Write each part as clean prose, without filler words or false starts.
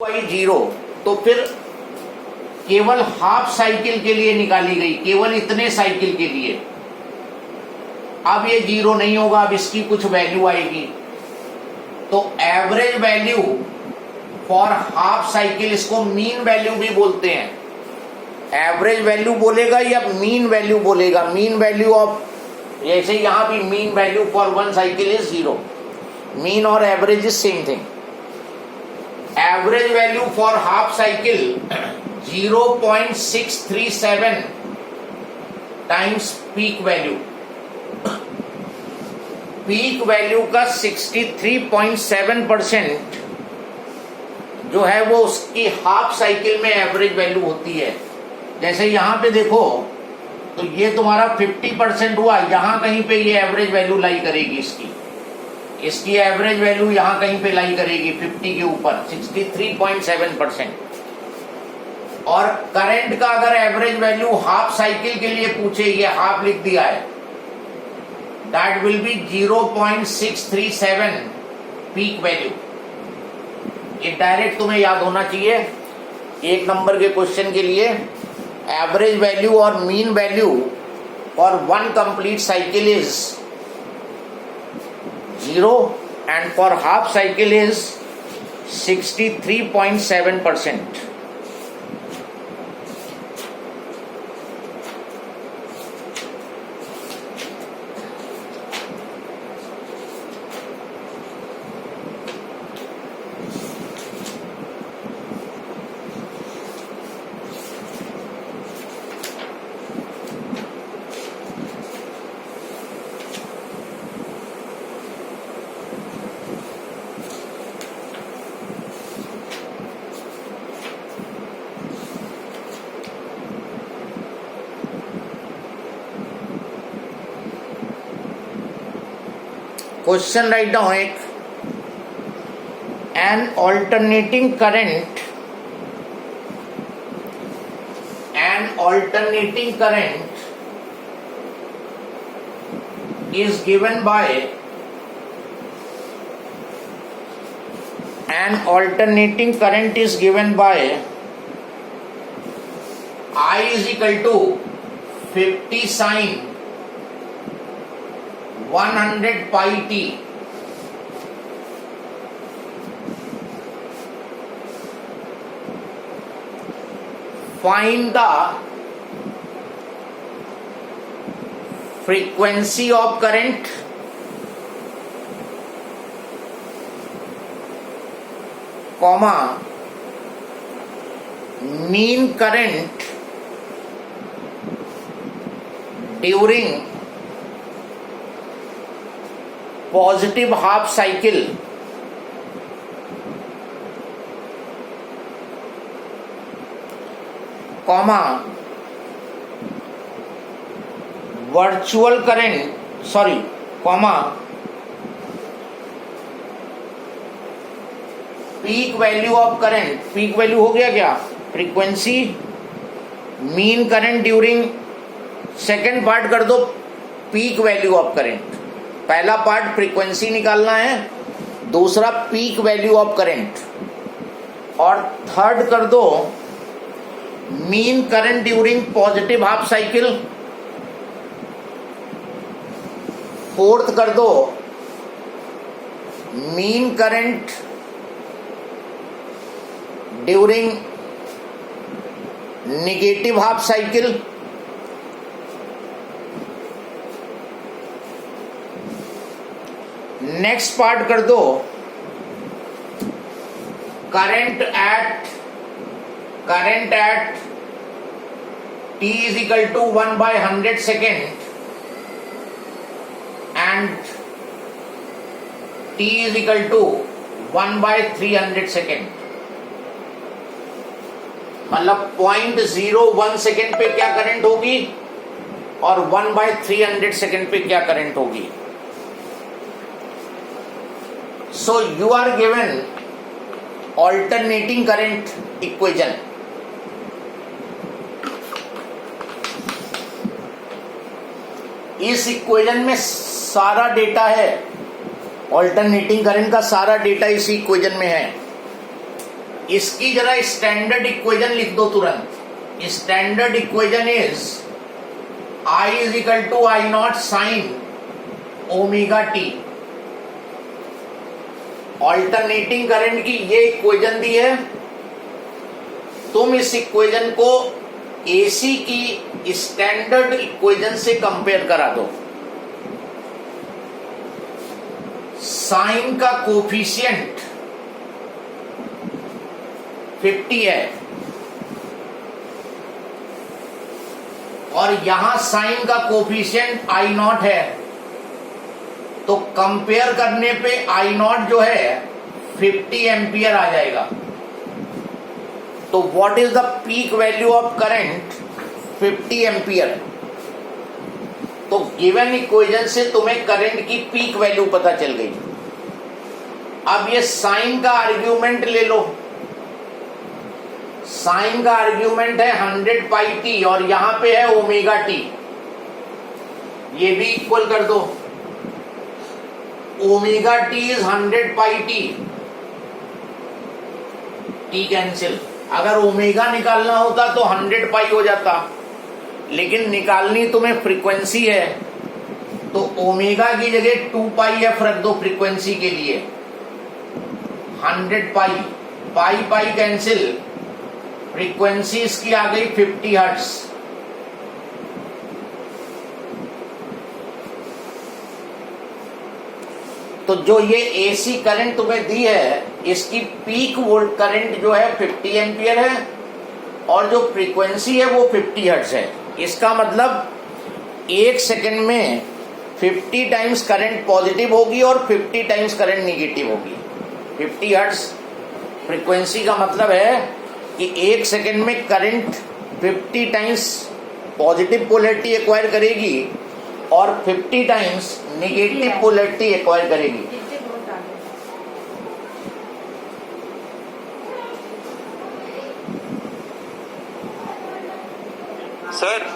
Y zero, तो फिर केवल हाफ साइकिल के लिए निकाली गई, केवल इतने साइकिल के लिए। अब ये जीरो नहीं होगा, अब इसकी कुछ वैल्यू आएगी। तो average value for half cycle, इसको मीन वैल्यू भी बोलते हैं। एवरेज वैल्यू बोलेगा या मीन वैल्यू बोलेगा? मीन वैल्यू ऑफ, जैसे यहां भी mean value for one cycle is zero. Mean और average is same thing. Average value for half cycle 0.637 times peak value. Peak value का 63.7% जो है वो उसकी हाफ साइकिल में एवरेज वैल्यू होती है। जैसे यहां पे देखो तो ये तुम्हारा 50% हुआ, यहां कहीं पे ये एवरेज वैल्यू लाई करेगी, इसकी एवरेज वैल्यू यहां कहीं पे लाई करेगी 50 के ऊपर 63.7%। और करंट का अगर एवरेज वैल्यू हाफ साइकिल के लिए पूछे, ये हाफ लिख दिया है, that will B 0.637 peak value. ये डायरेक्ट तुम्हें याद होना चाहिए एक नंबर के क्वेश्चन के लिए। एवरेज वैल्यू और mean value for one complete cycle is 0 and for half cycle is 63.7%. Question write down एक, an alternating current is given by I is equal to 50 sin 100 pi t। Find the frequency of current comma mean current during positive half cycle comma virtual current comma peak value of current. Peak value हो गया क्या? Frequency, mean current during, second part कर दो peak value of current. पहला part frequency निकालना है, दूसरा peak value of current, और थर्ड कर दो mean current during positive half cycle, fourth कर दो mean current during negative half cycle, next part कर दो current at t is equal to 1/100 second and t is equal to 1/300 second। मतलब 0.01 second पे क्या करंट होगी और 1/300 सेकेंड पे क्या करंट होगी। So you are given alternating current equation। इस इक्वेशन में सारा डेटा है, ऑल्टरनेटिंग करंट का सारा डेटा इसी इक्वेशन में है। इसकी जरा स्टैंडर्ड इक्वेशन लिख दो तुरंत। Standard equation is I is equal to I naught sine omega t. Alternating current की ये इक्वेशन दी है, तुम इस इक्वेशन को एसी की स्टैंडर्ड इक्वेशन से कंपेयर करा दो। साइन का कोफिशिएंट 50 है और यहां साइन का कोफिशिएंट आई नॉट है, तो कंपेयर करने पे आई नॉट जो है 50 एम्पियर आ जाएगा। तो what is the peak value of current? 50 ampere. तो गिवन इक्वेशन से तुम्हें करंट की पीक वैल्यू पता चल गई। अब ये साइन का आर्ग्यूमेंट ले लो। साइन का आर्ग्यूमेंट है 100 पाई टी और यहां पे है ओमेगा टी। ये भी इक्वल कर दो। Omega T is 100 pi T, T cancel. अगर ओमेगा निकालना होता तो 100 पाई हो जाता, लेकिन निकालनी तुम्हें फ्रीक्वेंसी है, तो ओमेगा की जगह 2 पाई एफ रख दो फ्रीक्वेंसी के लिए। 100 पाई, पाई पाई कैंसिल, फ्रीक्वेंसी इसकी आ गई 50 हर्ट्ज। तो जो ये एसी करंट तुम्हें दी है, इसकी पीक वोल्ट करंट जो है 50 एम्पियर है और जो फ्रीक्वेंसी है वो 50 हर्ट्ज है। इसका मतलब 1 सेकंड में 50 टाइम्स करंट पॉजिटिव होगी और 50 टाइम्स करंट निगेटिव होगी। 50 हर्ट्ज फ्रीक्वेंसी का मतलब है कि 1 सेकंड में current 50 times positive polarity acquire करेगी और 50 टाइम्स निगेटिव पोलैरिटी एक्वायर करेगी। सर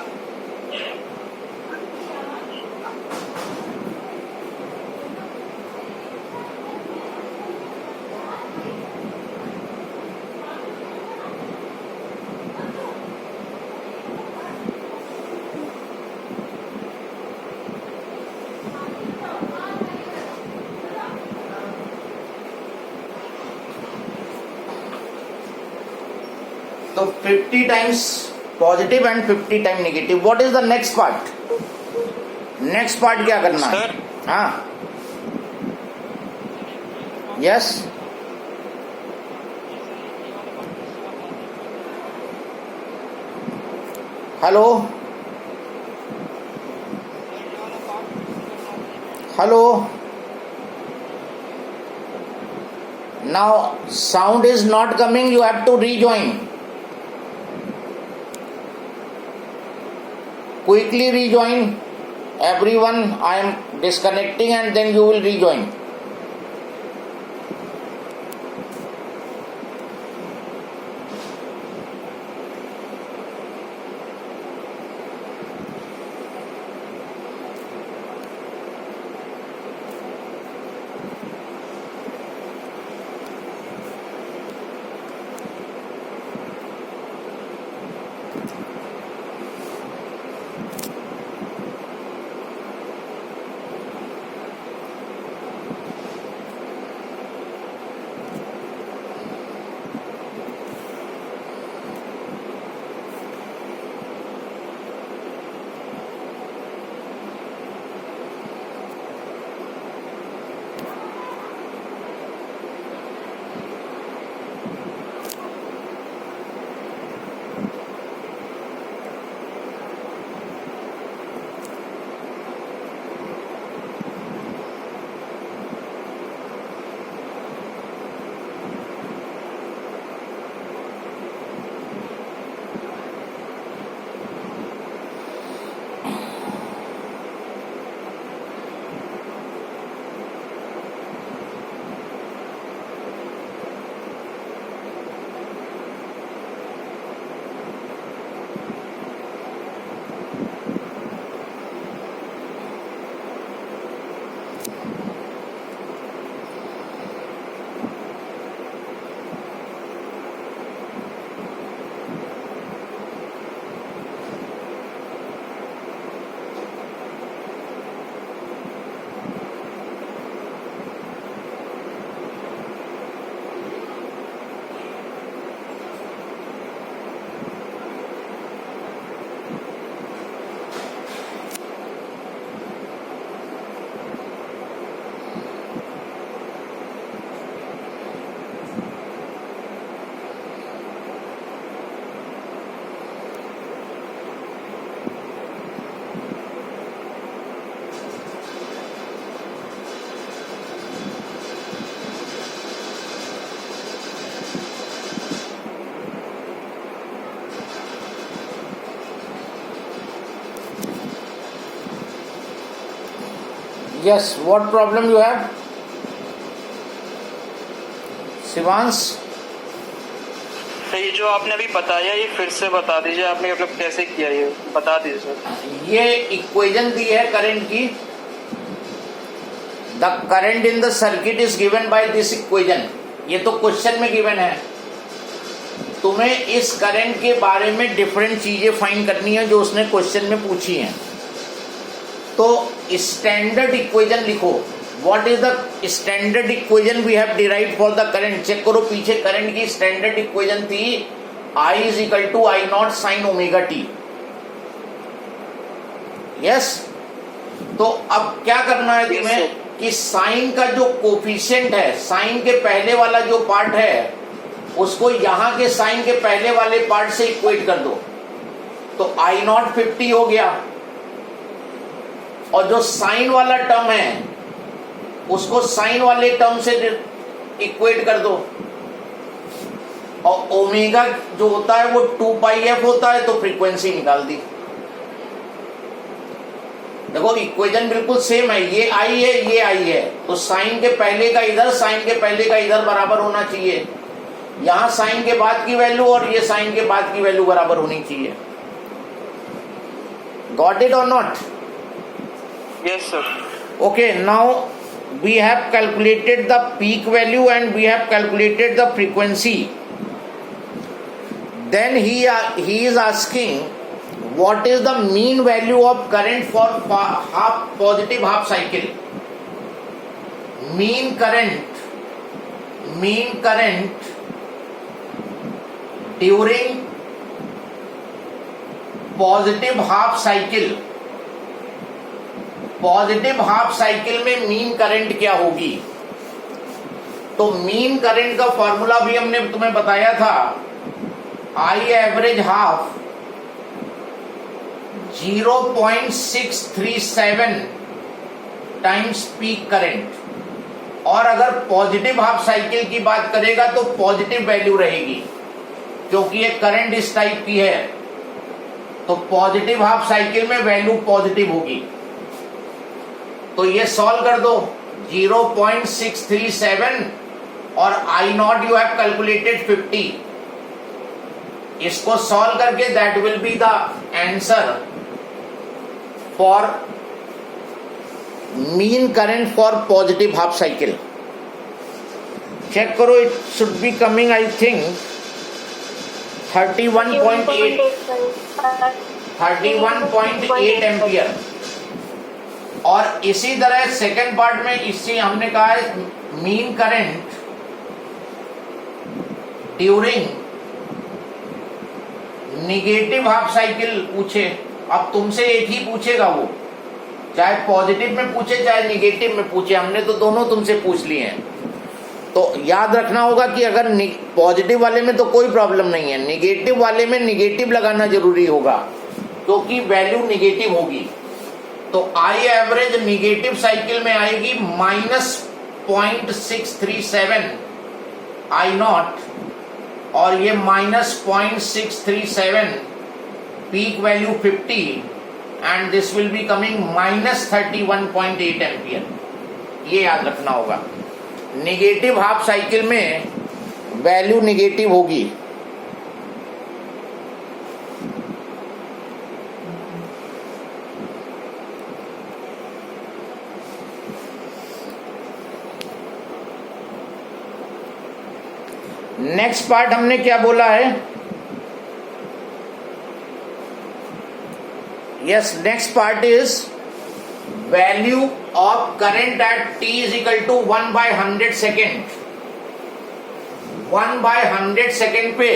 तो 50 times positive and 50 time negative. What is the next part? Next part क्या करना है? हाँ, yes, hello hello, now sound is not coming, you have to rejoin. Quickly rejoin everyone. I am disconnecting and then you will rejoin. Yes, what problem you have? Shivansh, तो ये जो आपने अभी बताया ये फिर से बता दीजिए, आपने मतलब कैसे किया ये बता दीजिए सर। ये इक्वेशन दी है करंट की। The current in the circuit is given by this equation. ये तो क्वेश्चन में गिवन है। तुम्हें इस करंट के बारे में डिफरेंट चीजें फाइंड करनी है जो उसने क्वेश्चन में पूछी हैं। तो स्टैंडर्ड इक्वेशन लिखो। What is the standard equation we have derived for the current. Check करो पीछे करंट की स्टैंडर्ड इक्वेशन थी I is equal to I naught sine omega t. Yes, तो अब क्या करना है तुम्हें कि साइन का जो कोफिशिएंट है, साइन के पहले वाला जो पार्ट है उसको यहां के साइन के पहले वाले पार्ट से इक्वेट कर दो। तो आई नॉट 50 हो गया, और जो साइन वाला टर्म है उसको साइन वाले टर्म से इक्वेट कर दो। और ओमेगा जो होता है वो 2 पाई एफ होता है, तो फ्रीक्वेंसी निकाल दी। देखो इक्वेशन बिल्कुल सेम है, ये आई है ये आई है, तो साइन के पहले का इधर साइन के पहले का इधर बराबर होना चाहिए। यहां साइन के बाद की वैल्यू और ये साइन के बाद की वैल्यू बराबर होनी चाहिए। गॉट इट और not? Yes sir. Okay, now we have calculated the peak value and we have calculated the frequency. Then he is asking what is the mean value of current for positive half cycle. Mean current during positive half cycle. Positive half cycle में mean current क्या होगी? तो mean current का formula भी हमने तुम्हें बताया था, I average half 0.637 times peak current. और अगर पॉजिटिव हाफ साइकिल की बात करेगा तो पॉजिटिव वैल्यू रहेगी, क्योंकि ये करंट इस टाइप की है, तो पॉजिटिव हाफ साइकिल में वैल्यू पॉजिटिव होगी। तो ये सॉल्व कर दो, 0.637 और I not you have calculated 50। इसको सॉल्व करके that will be the answer for mean current for positive half cycle. Check करो, it should be coming I think 31.8 ampere. और इसी तरह सेकेंड पार्ट में इससे हमने कहा है mean current during negative half cycle पूछे। अब तुमसे एक ही पूछेगा वो, चाहे पॉजिटिव में पूछे चाहे निगेटिव में पूछे, हमने तो दोनों तुमसे पूछ लिए हैं। तो याद रखना होगा कि अगर पॉजिटिव वाले में तो कोई प्रॉब्लम नहीं है, निगेटिव वाले में निगेटिव लगाना जरूरी होगा, क्योंकि वैल्यू निगेटिव होगी। तो आई एवरेज निगेटिव साइकिल में आएगी -0.637 आई नॉट, और ये -0.637 peak value 50, and this will be coming -31.8 ampere. ये याद रखना होगा, निगेटिव हाफ साइकिल में वैल्यू निगेटिव होगी। नेक्स्ट पार्ट हमने क्या बोला है? Yes, next part is value of current at t is equal to 1/100 second. 1/100 second पे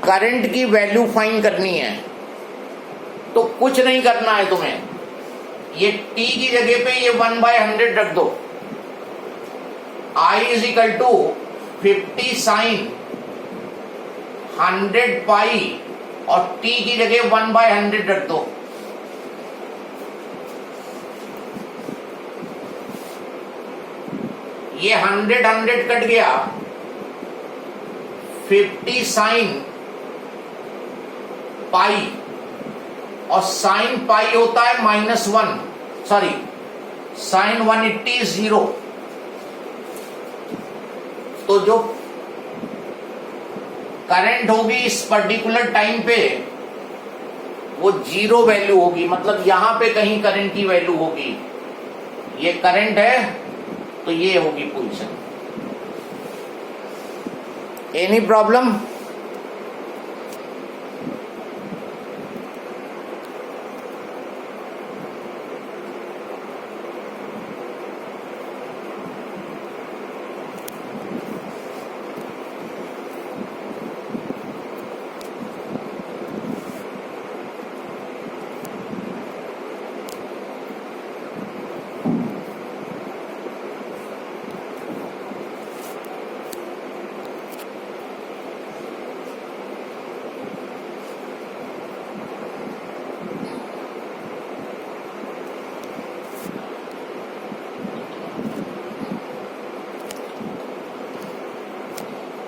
करंट की वैल्यू फाइंड करनी है। तो कुछ नहीं करना है तुम्हें, ये t की जगह पे ये 1/100 रख दो। I is equal to 50 sine 100 pi, और t की जगह 1/100 रख दो। ये 100 कट गया, 50 साइन पाई, और साइन पाई होता है -1, सॉरी साइन 180 is 0। तो जो करंट होगी इस पर्टिकुलर टाइम पे वो 0 वैल्यू होगी, मतलब यहां पे कहीं करंट की वैल्यू होगी। ये करंट है तो ये होगी position. Any problem?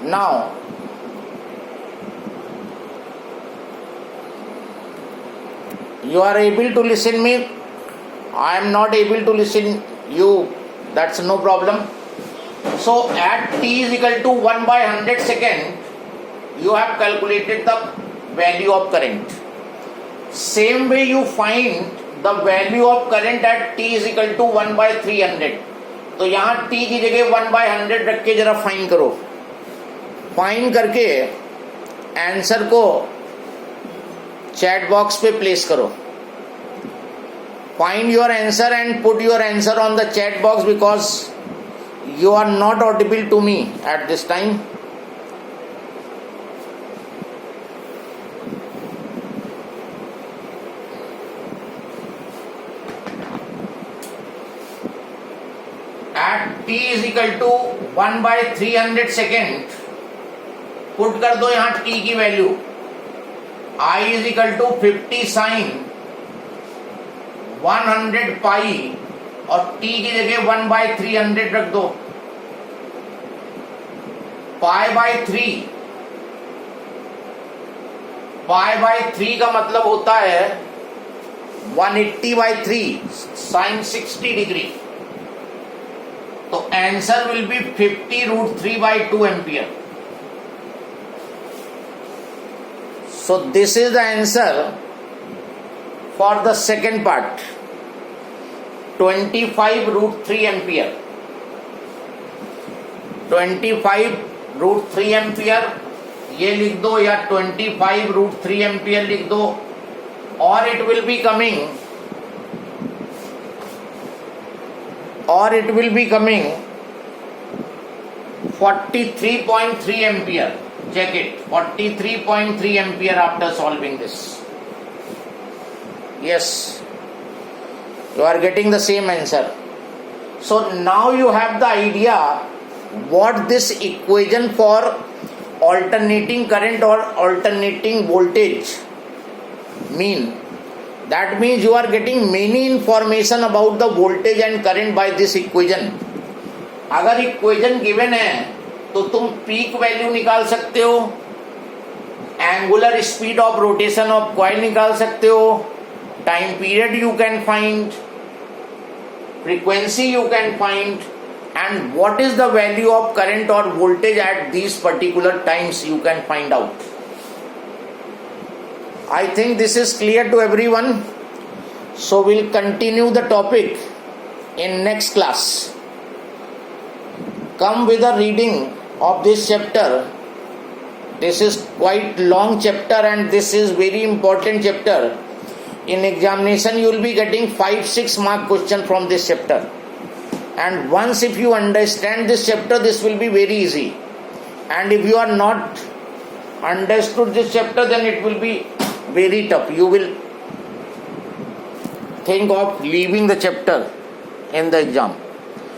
Now, you are able to listen me. I am not able to listen you. That's no problem. So, at t is equal to 1 by 100 second, you have calculated the value of current. Same way you find the value of current at t is equal to 1 by 300. तो यहाँ t की जगह 1 by 100 रख के जरा fine करो। Find करके answer को चैट बॉक्स पे प्लेस करो। Find your answer and put your answer on the chat box because you are not audible to me at this time. At t is equal to 1 by 300 second put कर दो यहां t की value. I is equal to 50 sine 100 pi और t की जगह 1 by 300 रख दो। Pi by 3 का मतलब होता है 180 बाई 3 साइन 60 डिग्री। तो answer will be 50√3 by 2 ampere. So this is the answer for the second part, 25√3 ampere। 25√3 ampere ये लिख दो या 25√3 ampere लिख दो और it will be coming 43.3 ampere। Check it, 43.3 ampere after solving this. Yes, you are getting the same answer. So now you have the idea what this equation for alternating current or alternating voltage mean. That means you are getting many information about the voltage and current by this equation. अगर equation given है तो तुम peak value निकाल सकते हो, angular speed of rotation of coil निकाल सकते हो, time period you can find, frequency you can find, and what is the value of current और voltage at these particular times you can find out. I think this is clear to everyone. So will continue the topic in next class. Come with a reading of this chapter. This is quite long chapter and this is very important chapter. In examination you will be getting 5-6 mark question from this chapter. And once if you understand this chapter, this will be very easy. And if you are not understood this chapter, then it will be very tough. You will think of leaving the chapter in the exam.